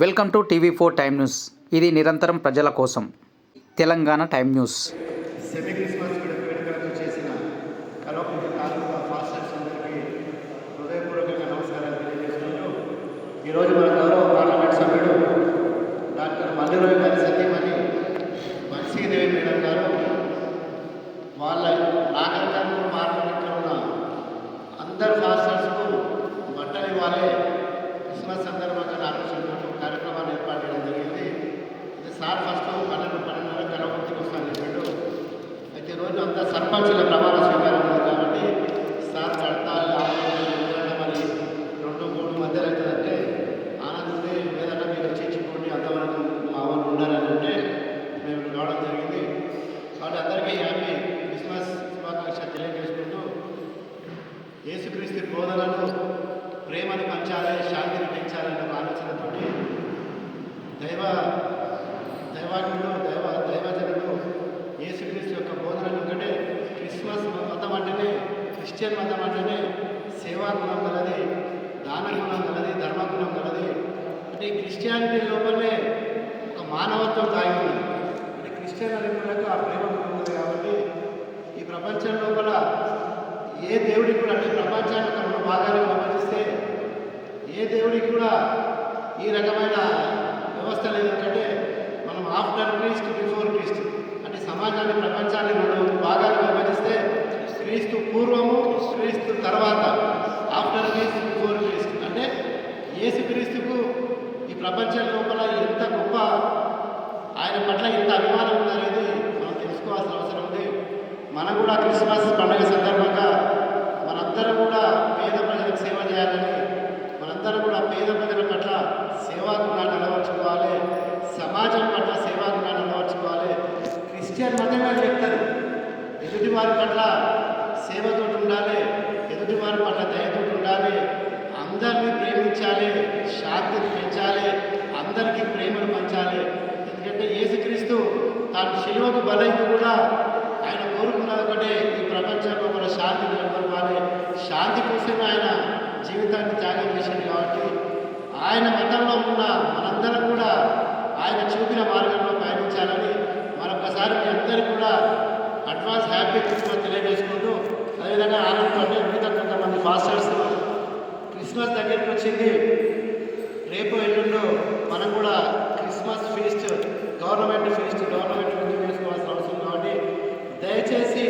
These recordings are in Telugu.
వెల్కమ్ టు టీవీ4 టైమ్ న్యూస్. ఇది నిరంతరం ప్రజల కోసం. Telangana time news. Semi Christmas వేడుకలకు చేసిన కల్వకుర్తి తాలూకా ఫాస్టర్స్ అందరికీ హృదయపూర్వకంగా నమస్కారాలు తెలియజేస్తున్నాను. ఈరోజు మన గౌరవ పార్లమెంట్ సభ్యుడు డాక్టర్ మల్లిరోయ్ గారి సతీమణి వంశీదేవి మేడం గారు వాళ్ళ నాగరికంలో మార్కెట్లో ఉన్న అందరు ఫాస్టర్స్కు బట్టలు ఇవ్వాలి, క్రిస్మస్ సందర్భంగా ఆలోచించిన కార్యక్రమాన్ని ఏర్పాటు చేయడం జరిగింది. ఇది సార్ ఫస్ట్ 12:30 కల్వకుర్తికి వస్తాను చెప్పాడు. అయితే ఈరోజు అంతా సర్పంచుల ప్రమాణ స్వీకారం ఉంది కాబట్టి సార్ కడతాలు ఎందుకంటే మరి 2-3 మధ్యలో అవుతుందంటే ఆనందంగా ఏదైనా మీరు చర్చించుకోండి, అంతవరకు మా వాళ్ళు ఉండాలని అంటే మేము రావడం జరిగింది. కాబట్టి అందరికీ హ్యాపీ క్రిస్మస్ శుభాకాంక్షలు తెలియజేసుకుంటూ యేసుక్రీస్తు బోధనలు ప్రేమను పంచాలి, శాంతిని పెంచాలనే ఒక ఆలోచనతో దైవజనుడు యేసుక్రీస్తు యొక్క బోధనలు ఒకటే. క్రిస్మస్ మతం అంటేనే, క్రిస్టియన్ మతం అంటేనే సేవా గుణం గలది, దాన గుణం గలది, ధర్మగుణం గలది. అంటే ఈ క్రిస్టియానిటీ లోపలనే ఒక మానవత్వం దాగి ఉన్నది. అంటే క్రిస్టియన్ అనేకులకు ఆ ప్రేమ గుణం ఉంది. కాబట్టి ఈ ప్రపంచం లోపల ఏ దేవుడికి కూడా, అంటే ప్రపంచాన్ని ఒక 2 భాగాలుగా విభజిస్తే ఏ దేవుడికి కూడా ఈ రకమైన వ్యవస్థ లేదు. ఎందుకంటే మనం ఆఫ్టర్ క్రీస్తు బిఫోర్ క్రీస్తు అంటే సమాజాన్ని, ప్రపంచాన్ని 2 భాగాలుగా విభజిస్తే క్రీస్తు పూర్వము, క్రీస్తు తర్వాత, ఆఫ్టర్ క్రీస్తు బిఫోర్ క్రీస్తు. అంటే యేసుక్రీస్తుకు ఈ ప్రపంచం లోపల ఎంత గొప్ప, ఆయన పట్ల ఎంత అభిమానం ఉందనేది మనం తెలుసుకోవాల్సిన అవసరం ఉంది. మనం కూడా క్రిస్మస్ పండుగ సందర్భంగా మనందరం కూడా పేద ప్రజలకు సేవ చేయాలని, మనందరం కూడా పేద ప్రజల పట్ల సేవా గుణాన్ని అలవర్చుకోవాలి, సమాజం పట్ల సేవా గుణాన్ని అలవర్చుకోవాలి. క్రిస్టియన్ మతమే చెప్తారు ఎదుటివారి పట్ల సేవతో ఉండాలి, ఎదుటివారి పట్ల దయతో ఉండాలి, అందరినీ ప్రేమించాలి, శాంతిని పెంచాలి, అందరికీ ప్రేమను పంచాలి. ఎందుకంటే యేసుక్రీస్తు తాను శిలువకు బలైంది కూడా ఆయన కోరుకున్నది ఒకటే, ఈ ప్రపంచంలో మన శాంతి నెలకొల్పాలి. శాంతి కోసమే ఆయన జీవితాన్ని త్యాగం చేసింది. కాబట్టి ఆయన మతంలో ఉన్న మనందరం కూడా ఆయన చూపిన మార్గంలో పయనించాలని మరొకసారి మీ అందరికీ కూడా అడ్వాన్స్ హ్యాపీ క్రిస్మస్ తెలియజేసుకుంటూ, అదేవిధంగా ఆనందంతో మిగతా కొంతమంది ఫాస్టర్స్ క్రిస్మస్ దగ్గరికి వచ్చింది. రేపు ఎల్లుండో మనం కూడా క్రిస్మస్ ఫీస్ట్, గవర్నమెంట్ గుర్తు చేసుకోవాల్సిన అవసరం. కాబట్టి దయచేసి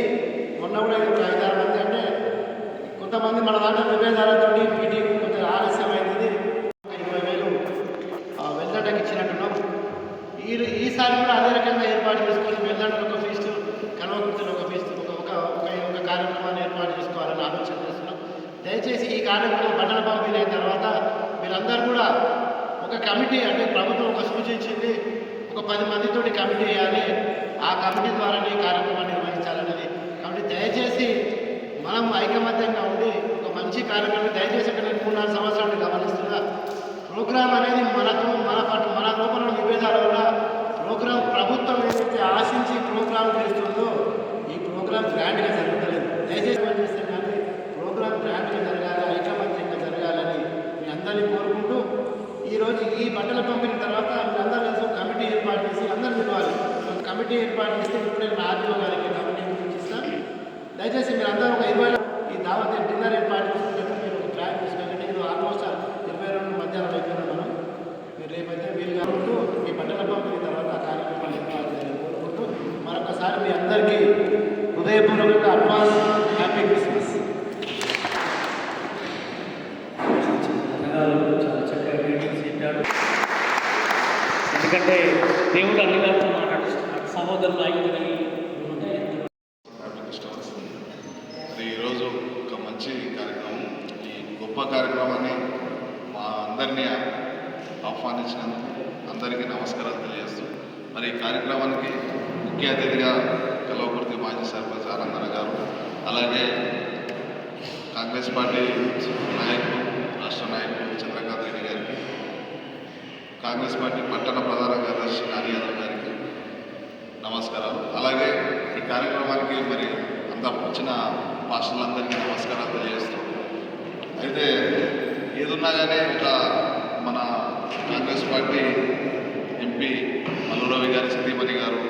మొన్న కూడా 5-6 మంది, అంటే కొంతమంది మన దాంట్లో విభేదాలతో మీటింగ్ కొంచెం ఆలస్యమైంది, 20,000 వెల్లంటకి ఇచ్చినట్టున్నాం. ఈసారి కూడా అదే రకంగా ఏర్పాటు చేసుకొని వెల్లంటలో ఒక ఫీస్ట్, కల్వకుర్తిలో ఒక ఫీస్ట్, ఒక కార్యక్రమాన్ని ఏర్పాటు చేసుకోవాలని ఆలోచన చేస్తున్నాం. దయచేసి ఈ కార్యక్రమం బట్టల పంపిణీ అయిన తర్వాత మీరందరూ కూడా ఒక కమిటీ, అంటే ప్రభుత్వం ఒక సూచించింది, ఒక 10 మందితోటి కమిటీ వేయాలి, ఆ కమిటీ ద్వారానే ఈ కార్యక్రమాన్ని నిర్వహించాలన్నది. కాబట్టి దయచేసి మనం ఐకమత్యంగా ఉండి ఒక మంచి కార్యక్రమం, దయచేసి అక్కడ 3-4 సంవత్సరాలు గమనిస్తున్నా ప్రోగ్రామ్ అనేది మన లోపల విభేదాల వల్ల ప్రోగ్రామ్ ప్రభుత్వం ఏదైతే ఆశించి ప్రోగ్రామ్ చేస్తుందో ఈ ప్రోగ్రామ్ గ్రాండ్గా జరుగుతలేదు. దయచేసి పనిచేస్తే కానీ ప్రోగ్రామ్ గ్రాండ్గా జరగాలి, ఐకమత్యంగా జరగాలని మీ అందరినీ కోరుకుంటూ, ఈరోజు ఈ బట్టల పంపిన తర్వాత మీరందరూ కలిసి కమిటీ ఏర్పాటు చేసి అందరూ పిలవాలి. కమిటీ ఏర్పాటు చేస్తే ఇప్పుడే ఆర్డీఓ గారికి కమిటీ ఇస్తాను. దయచేసి మీరు అందరూ ఒక 20 ఈ దావత్ డిన్నర్ ఏర్పాటు చేసుకుంటే మీరు ఒక ప్లాన్ చేసుకోకండి. ఇది ఆల్మోస్ట్ 22 మధ్యాహ్నం అయిపోయినా మనం మీరు రేపైతే వీలుగా ఉంటూ మీ బట్టల పంపిన తర్వాత ఆ కార్యక్రమాలు ఏర్పాటు చేయాలని కోరుకుంటూ మరొకసారి మీ అందరికీ హృదయపూర్వకంగా అడ్వాన్స్ హ్యాపీ క్రిస్మస్. చాలా చక్కగా మీటింగ్స్ చెప్పాడు. ఎందుకంటే దేవుడు అన్ని కాలంలో మాట్లాడుతున్నాడు, సహోదరులు ఐక్యతని. ఈరోజు ఒక మంచి కార్యక్రమం, ఈ గొప్ప కార్యక్రమాన్ని మా అందరినీ ఆహ్వానించినందుకు అందరికీ నమస్కారాలు తెలియజేస్తూ, మరి ఈ కార్యక్రమానికి ముఖ్య అతిథిగా కల్వకుర్తి మాజీ సర్పంచ్ ఆనందన గారు, అలాగే కాంగ్రెస్ పార్టీ నాయకులు, రాష్ట్ర నాయకులు చంద్రకాంత్ రెడ్డి గారికి, కాంగ్రెస్ పార్టీ పట్టణ ప్రధాన కార్యదర్శి నాని యాదవ్ గారికి నమస్కారాలు. అలాగే ఈ కార్యక్రమానికి మరి వచ్చిన పాస్టర్లందరికీ నమస్కారాలు తెలియజేస్తూ, అయితే ఏదున్నా కానీ ఒక మన కాంగ్రెస్ పార్టీ గారు, సతీమణి గారు,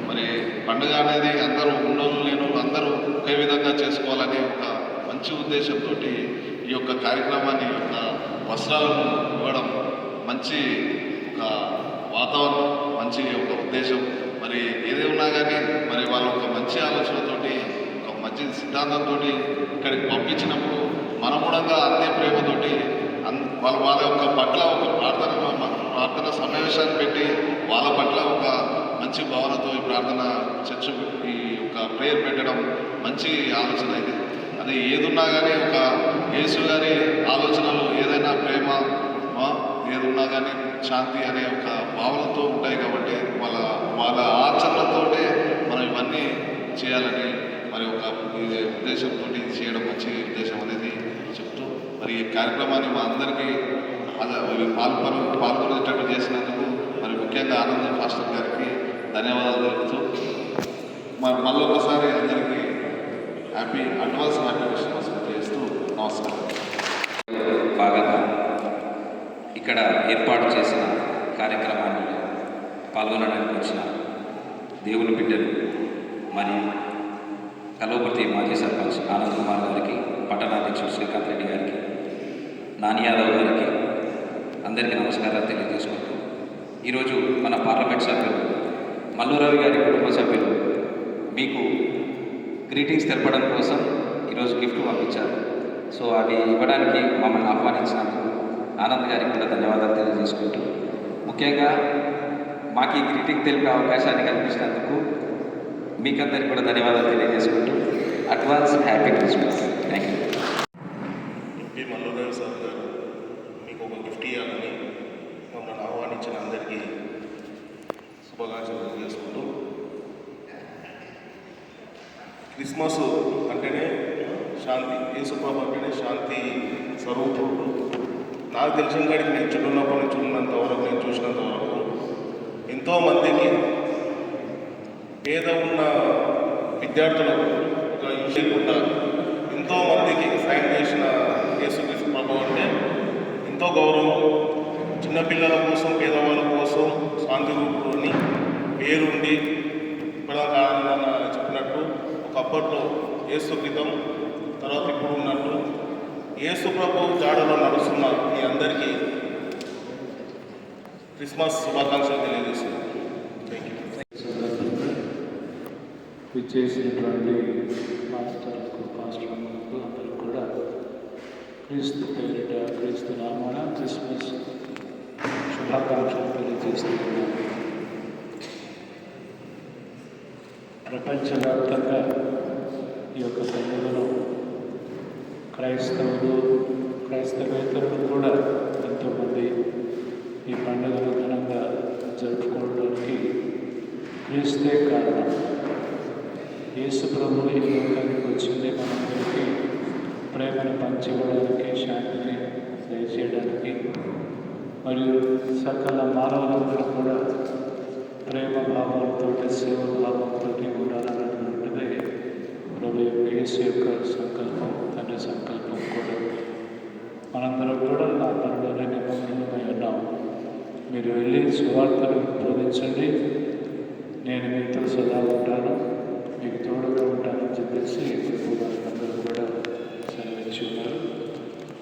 మరి పండుగ అనేది అందరూ ఉన్నోళ్ళు లేని అందరూ ఒకే విధంగా చేసుకోవాలనే ఒక మంచి ఉద్దేశంతో ఈ యొక్క కార్యక్రమాన్ని యొక్క వస్త్రాలను ఇవ్వడం మంచి ఒక వాతావరణం, మంచి ఒక ఉద్దేశం. మరి ఏది ఉన్నా కానీ మరి వాళ్ళు ఒక మంచి ఆలోచనతోటి, ఒక మంచి సిద్ధాంతంతో ఇక్కడికి పంపించినప్పుడు మనం కూడా అంతే ప్రేమతోటి వాళ్ళ యొక్క పట్ల ఒక ప్రార్థన సమావేశాన్ని పెట్టి వాళ్ళ పట్ల ఒక మంచి భావనతో ఈ ప్రార్థన చర్చ ఈ యొక్క ప్రేయర్ పెట్టడం మంచి ఆలోచన ఇది. అది ఏదున్నా కానీ ఒక యేసు గారి ఆలోచనలు ఏదైనా ప్రేమ ఏదున్నా కానీ శాంతి అనే ఒక భావనతో ఉంటాయి కాబట్టి వాళ్ళ ఆచరణతోటే మనం ఇవన్నీ చేయాలని మరి ఒక ఉద్దేశంతో చేయడం మంచి ఉద్దేశం అనేది చెప్తూ మరి ఈ కార్యక్రమాన్ని మా అందరికీ పాల్గొనేటట్టు చేసినందుకు మరి ముఖ్యంగా ఆనందం ఫాస్టర్ గారికి ధన్యవాదాలు తెలుపుతూ మళ్ళీ ఒకసారి అందరికీ అడ్వాన్స్ హ్యాపీ క్రిస్మస్ చేస్తూ నమస్కారం. భాగంగా ఇక్కడ ఏర్పాటు చేసిన కార్యక్రమాన్ని పాల్గొనడానికి వచ్చిన దేవుని బిడ్డలు మరియు కల్వకుర్తి మాజీ సర్పంచ్ ఆనంద్ కుమార్ గారికి, పట్టణాధ్యక్షుడు శ్రీకాంత్ రెడ్డి గారికి, నాని యాదవ్ గారికి అందరికీ నమస్కారాలు తెలియజేసుకుంటూ ఈరోజు మన పార్లమెంట్ సభ్యులు మల్లురావు గారి కుటుంబ సభ్యులు మీకు గ్రీటింగ్స్ తెలపడం కోసం ఈరోజు గిఫ్ట్ పంపించారు. సో అవి ఇవ్వడానికి మమ్మల్ని ఆహ్వానించినందుకు ఆనంద్ గారికి కూడా ధన్యవాదాలు తెలియజేసుకుంటూ, ముఖ్యంగా మాకు ఈ గ్రీటింగ్ తెలిపే అవకాశాన్ని కల్పించినందుకు మీకందరికీ కూడా ధన్యవాదాలు తెలియజేసుకుంటూ advance happy Christmas. Thank you. MP Mallu Rao sir గారు మీకు ఒక గిఫ్ట్ ఇవ్వాలని మమ్మల్ని ఆహ్వానించిన అందరికీ శుభాకాంక్షలు చేసుకుంటూ, క్రిస్మస్ అంటేనే శాంతి, యేసుప్రభు అంటేనే శాంతి స్వరూపుడు. నాకు తెలిసిన కాడికి నేను చిన్నప్పటి నుంచి ఉన్నంత వరకు, నేను చూసినంత వరకు ఎంతోమందికి పేద ఉన్న విద్యార్థులకు లేకుండా ఎంతోమందికి సాయం చేసిన యేసుక్రీస్తు ప్రభు అంటే ఎంతో గౌరవం. చిన్నపిల్లల కోసం, పేదవాళ్ళ కోసం శాంతి రూపుని పేరుండి ఇప్పటిదాకా ఆనందన్న చెప్పినట్టు ఒకప్పట్లో యేసు క్రితం, తర్వాత ఇప్పుడు ఉన్నట్టు యేసు ప్రభు జాడలో నడుస్తున్న మీ అందరికీ క్రిస్మస్ శుభాకాంక్షలు తెలియజేస్తున్నాను. Thank you. విచ్చేసినటువంటి పాస్టర్లకు అందరూ కూడా క్రీస్తు పేరిట, క్రీస్తు నామాన క్రిస్మస్ శుభాకాంక్షలు తెలియజేస్తున్నాను. ప్రపంచవ్యాప్తంగా ఈ యొక్క పండుగను క్రైస్తవేతరులు కూడా ఎంతోమంది ఈ పండుగను ఘనంగా జరుపుకోవడానికి క్రీస్తే కారణం. యేసు ప్రభువు ఈ లోకానికి వచ్చింది మనందరికీ ప్రేమను పంచివ్వడానికి, శాంతిని దయచేయడానికి, మరియు సకల మానవులందరూ కూడా ప్రేమ భావాలతో, సేవ భావంతో ఉండాలన్నటువంటిదే ప్రభు యొక్క యేసు యొక్క సంకల్పం, తండ్రి సంకల్పం కూడా. మనందరం కూడా నా పనిలోనే నిమగ్నమై ఉన్నాం. మీరు వెళ్ళి సువార్తను బోధించండి, నేను మీతో సదా ఉంటాను, మీకు తోడుగా ఉంటానని చెప్పేసి ప్రభు అందరూ కూడా సెలవించి ఉన్నారు.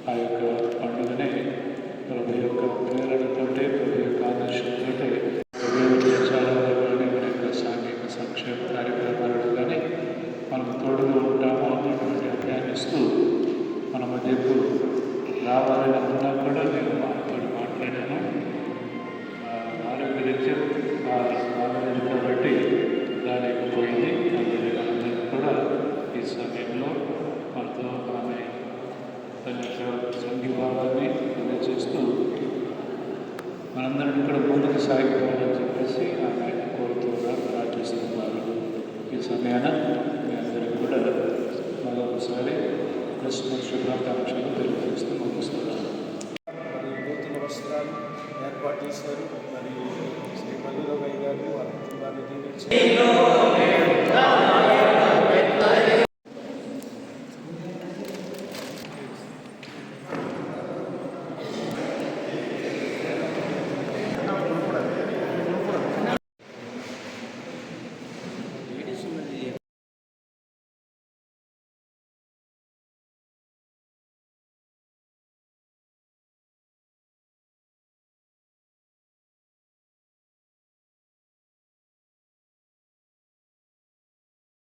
ఆ యొక్క పండుగనే ప్రభు యొక్క ప్రేరణతోటే, ప్రభు యొక్క ఆదర్శంతో చాలా మన యొక్క సాంఘిక సంక్షేమ కార్యక్రమాలు కానీ మనకు తోడుగా ఉంటాము అన్నటువంటి అభియానిస్తూ మన మధ్యకు రావాలని ఉన్నా కూడా నేను మాతో మాట్లాడాను. ఆరోగ్యరీత్యా బాగలేదు కాబట్టి రాలేకపోయింది. అందరికీ కూడా ఈ సమయంలో మనతో ఆమె తన యొక్క సంఘీభావాన్ని తెలియజేస్తూ మనందరినీ కూడా ముందుకు సాగిపోవాలని చెప్పేసి ఆమె కోరుతున్నారు, ప్రార్థిస్తున్నారు. ఈ సమయాన మీ అందరికీ కూడా మరొకసారి క్రిస్మస్ శుభాకాంక్షలు తెలియజేస్తూ ముగిస్తున్నాను. మరియు నూతన వస్త్రాలు ఏర్పాటు చేశారు. మరియు శ్రీ మల్లురావు గారు వారి కుటుంబాన్ని దీవించారు.